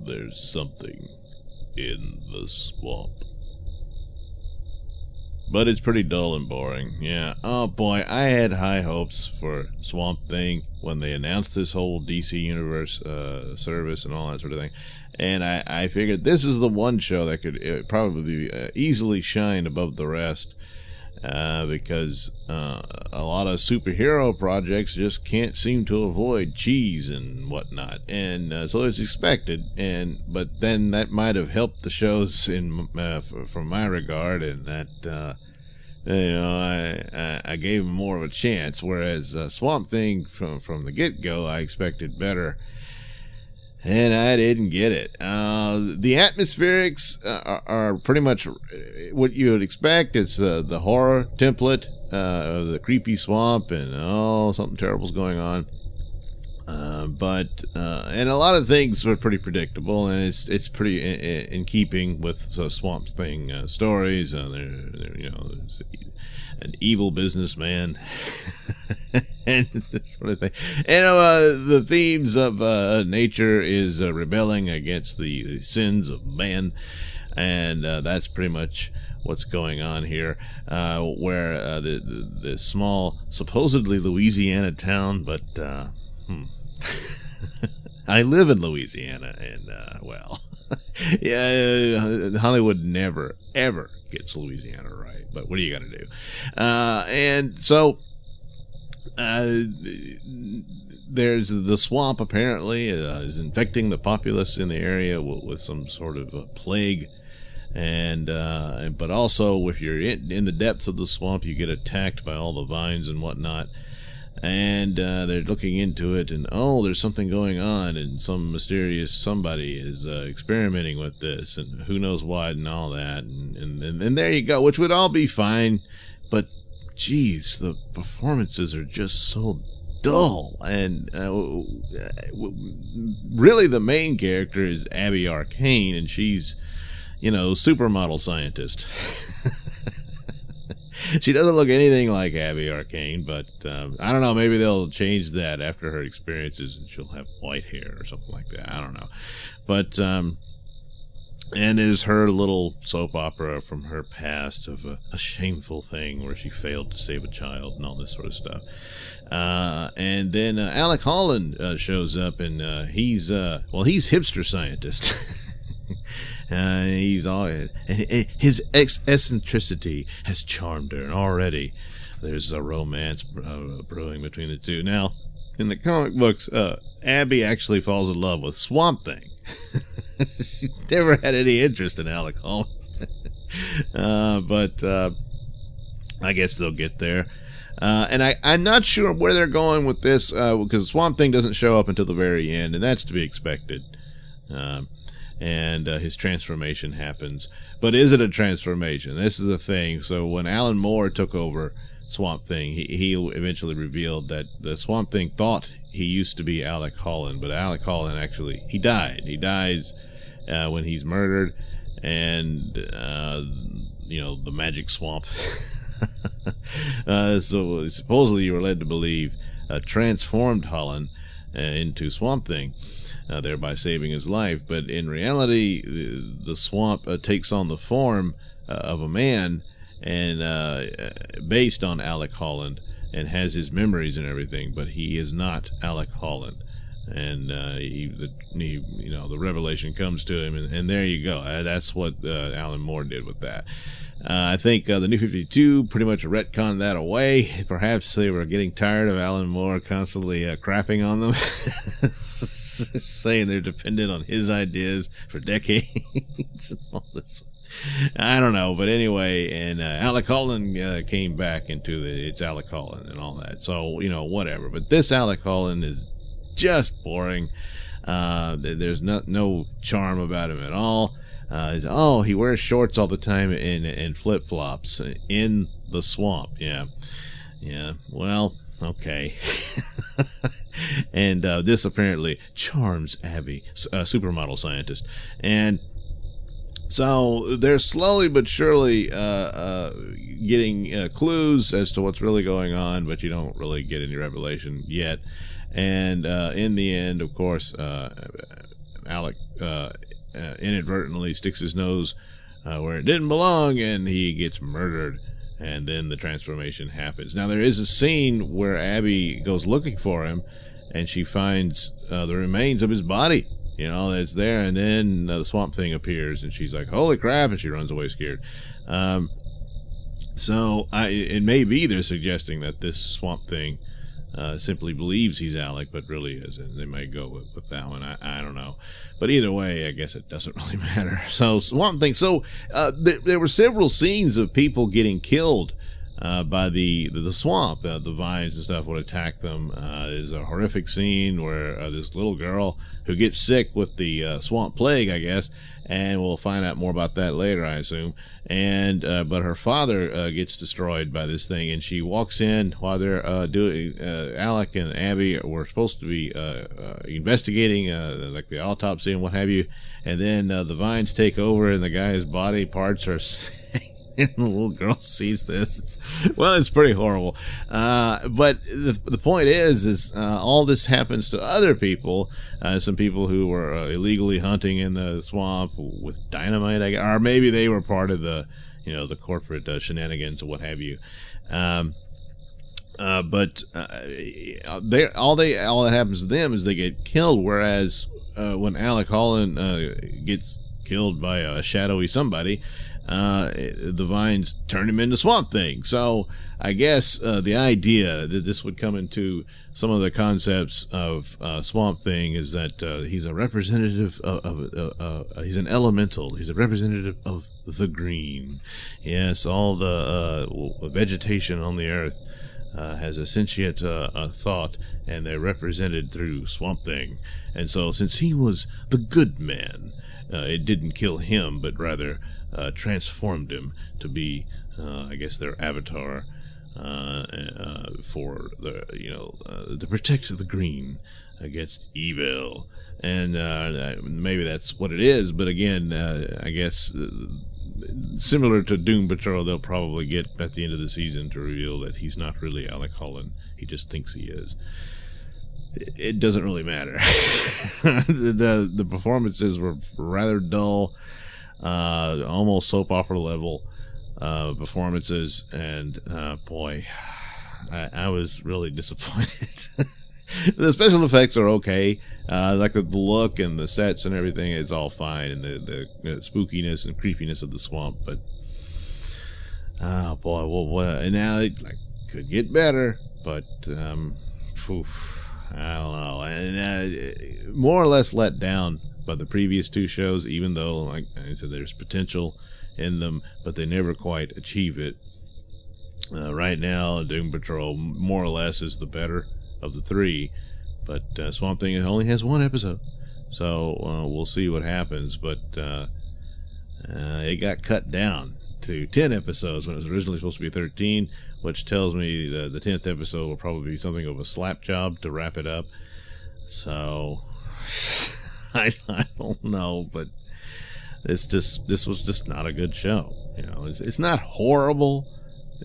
There's something in the swamp. But it's pretty dull and boring. Yeah. Oh boy, I had high hopes for Swamp Thing when they announced this whole DC Universe service and all that sort of thing. And I figured this is the one show that could probably easily shine above the rest. Because a lot of superhero projects just can't seem to avoid cheese and whatnot, and so it's expected. But then that might have helped the shows from my regard, and that I gave them more of a chance. Whereas Swamp Thing from the get-go, I expected better. And I didn't get it. The atmospherics are pretty much what you would expect. It's the horror template of the creepy swamp, and something terrible's going on. But and a lot of things are pretty predictable, and it's pretty in keeping with Swamp Thing stories. There's an evil businessman and this sort of thing. And the themes of nature is rebelling against the sins of man, and that's pretty much what's going on here, where the small, supposedly Louisiana town, but I live in Louisiana, and yeah, Hollywood never ever gets Louisiana right. But what are you gonna do? And so there's the swamp apparently is infecting the populace in the area with some sort of a plague, and but also if you're in the depths of the swamp, you get attacked by all the vines and whatnot. And they're looking into it, and there's something going on, and some mysterious somebody is experimenting with this, and who knows what, and all that, and there you go, which would all be fine, but geez, the performances are just so dull. And really the main character is Abby Arcane, and she's supermodel scientist. She doesn't look anything like Abby Arcane, but I don't know, maybe they'll change that after her experiences and she'll have white hair or something like that. I don't know. But and there's her little soap opera from her past of a shameful thing where she failed to save a child and all this sort of stuff. And then Alec Holland shows up, and he's hipster scientist. He's all his eccentricity has charmed her, and already there's a romance brewing between the two. Now, in the comic books, Abby actually falls in love with Swamp Thing. She never had any interest in Alec Holland, but I guess they'll get there. And I'm not sure where they're going with this, because Swamp Thing doesn't show up until the very end, and that's to be expected. And his transformation happens. But is it a transformation? This is the thing. So when Alan Moore took over Swamp Thing, he eventually revealed that the Swamp Thing thought he used to be Alec Holland, but Alec Holland actually, he died. He dies when he's murdered, and the magic swamp. So supposedly you were led to believe transformed Holland into Swamp Thing, thereby saving his life. But in reality, the swamp takes on the form of a man, and based on Alec Holland, and has his memories and everything, but he is not Alec Holland. And the revelation comes to him, and there you go. That's what Alan Moore did with that. I think the New 52 pretty much retconned that away. Perhaps they were getting tired of Alan Moore constantly crapping on them, saying they're dependent on his ideas for decades and all this. I don't know, but anyway, and Alec Holland came back into it's Alec Holland and all that. So whatever. But this Alec Holland is just boring. There's no charm about him at all. He wears shorts all the time and flip-flops in the swamp. Yeah. Well, okay. And this apparently charms Abby, supermodel scientist. And so they're slowly but surely getting clues as to what's really going on, but you don't really get any revelation yet. And in the end, of course, Alec inadvertently sticks his nose where it didn't belong, and he gets murdered. And then the transformation happens. Now, there is a scene where Abby goes looking for him, and she finds the remains of his body, that's there. And then the Swamp Thing appears, and she's like, holy crap, and she runs away scared. So it may be they're suggesting that this Swamp Thing simply believes he's Alec, but really isn't. They might go with that one. I don't know. But either way, I guess it doesn't really matter. So Swamp Thing. So there were several scenes of people getting killed by the swamp. The vines and stuff would attack them. There's a horrific scene where this little girl who gets sick with the swamp plague, I guess, and we'll find out more about that later, I assume. And but her father gets destroyed by this thing, and she walks in while they're doing. Alec and Abby were supposed to be investigating, like the autopsy and what have you. And then the vines take over, and the guy's body parts are. And the little girl sees this. It's pretty horrible. But the point is all this happens to other people. Some people who were illegally hunting in the swamp with dynamite, or maybe they were part of the, the corporate shenanigans or what have you. But all that happens to them is they get killed. Whereas when Alec Holland gets killed by a shadowy somebody, the vines turn him into Swamp Thing. So I guess the idea that this would come into some of the concepts of Swamp Thing is that he's a representative he's an elemental. He's a representative of the green. Yes, all the vegetation on the earth has a sentient thought, and they're represented through Swamp Thing. And so since he was the good man, it didn't kill him, but rather transformed him to be, I guess, their avatar for the protect of the green against evil. And maybe that's what it is. But again, I guess similar to Doom Patrol, they'll probably get at the end of the season to reveal that he's not really Alec Holland. He just thinks he is. It doesn't really matter. The performances were rather dull. Almost soap opera level performances, and boy, I was really disappointed. The special effects are okay, like the look and the sets and everything is all fine, and the spookiness and creepiness of the swamp, but oh boy, and now it could get better, but I don't know, and more or less let down by the previous two shows, even though, like I said, there's potential in them, but they never quite achieve it. Right now, Doom Patrol more or less is the better of the three, but Swamp Thing only has one episode, so we'll see what happens. But it got cut down to 10 episodes when it was originally supposed to be 13, which tells me the 10th episode will probably be something of a slap job to wrap it up. So I don't know, but this was just not a good show. It's not horrible,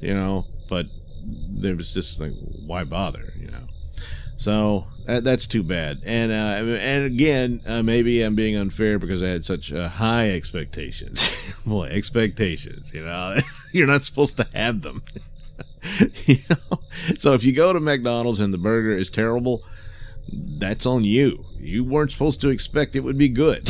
but there was just like, why bother, So that's too bad. And again, maybe I'm being unfair because I had such high expectations. Boy, expectations, you're not supposed to have them. So if you go to McDonald's and the burger is terrible, that's on you. You weren't supposed to expect it would be good.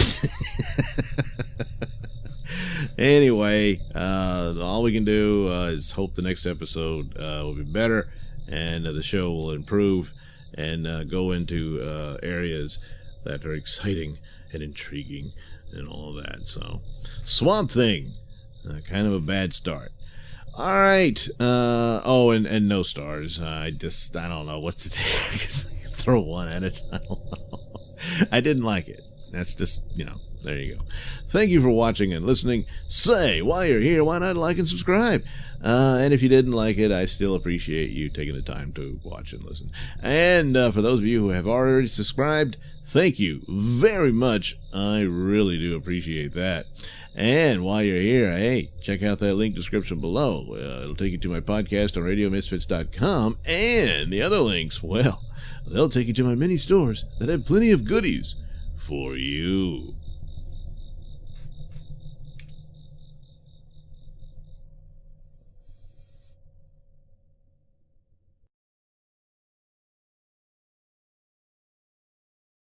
Anyway, all we can do is hope the next episode will be better, and the show will improve and go into areas that are exciting and intriguing and all of that. So, Swamp Thing, kind of a bad start. All right. And no stars. I don't know what to do. Throw one at it. I don't know. I didn't like it. That's just, there you go. Thank you for watching and listening. Say, while you're here, why not like and subscribe? And if you didn't like it, I still appreciate you taking the time to watch and listen. And for those of you who have already subscribed, thank you very much. I really do appreciate that. And while you're here, hey, check out that link description below. It'll take you to my podcast on RadioMisfits.com. And the other links, well, they'll take you to my mini stores that have plenty of goodies for you.